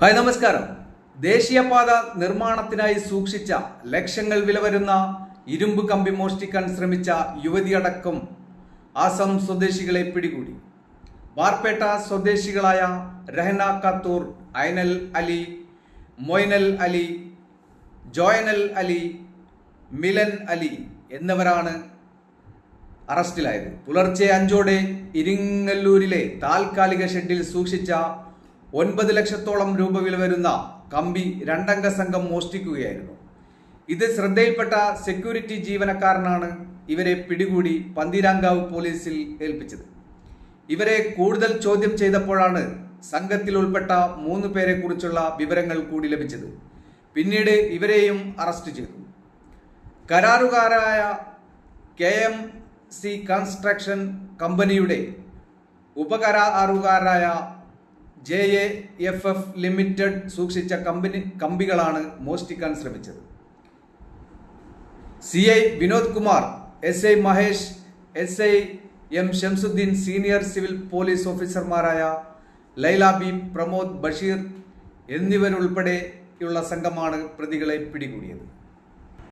Hi നമസ്കാരം. ദേശീയപാത നിർമ്മാണത്തിനായി സൂക്ഷിച്ച ലക്ഷങ്ങൾ വില വരുന്ന ഇരുമ്പ് കമ്പി മോഷ്ടിക്കാൻ ശ്രമിച്ച യുവതിയടക്കം ആസം സ്വദേശികളെ പിടികൂടി. ബാർപേട്ട സ്വദേശികളായ രഹന ഖത്തൂർ, ഐനൽ അലി, മൊയ്നൽ അലി, ജോയനൽ അലി, മിലൻ അലി എന്നിവരാണ് അറസ്റ്റിലായത്. പുലർച്ചെ 5 ഇരിങ്ങല്ലൂരിലെ താൽക്കാലിക ഷെഡിൽ സൂക്ഷിച്ച 9 ലക്ഷത്തോളം രൂപ വില വരുന്ന കമ്പി 2 അംഗ സംഘം മോഷ്ടിക്കുകയായിരുന്നു. ഇത് ശ്രദ്ധയിൽപ്പെട്ട സെക്യൂരിറ്റി ജീവനക്കാരനാണ് ഇവരെ പിടികൂടി പന്തീരാങ്കാവ് പോലീസിൽ ഏൽപ്പിച്ചത്. ഇവരെ കൂടുതൽ ചോദ്യം ചെയ്തപ്പോഴാണ് സംഘത്തിൽ ഉൾപ്പെട്ട 3 പേരെ കുറിച്ചുള്ള വിവരങ്ങൾ കൂടി ലഭിച്ചത്. പിന്നീട് ഇവരെയും അറസ്റ്റ് ചെയ്തു. കരാറുകാരായ KMC കൺസ്ട്രക്ഷൻ കമ്പനിയുടെ ഉപകരാറുകാരായ JAFF ലിമിറ്റഡ് സൂക്ഷിച്ച കമ്പികളാണ് മോഷ്ടിക്കാൻ ശ്രമിച്ചത്. CI Vinod Kumar, SI Mahesh, SI M Shamsuddeen, senior civil police ഓഫീസർമാരായ ലൈല ബി, പ്രമോദ്, ബഷീർ എന്നിവരുൾപ്പെടെയുള്ള സംഘമാണ് പ്രതികളെ പിടികൂടിയത്.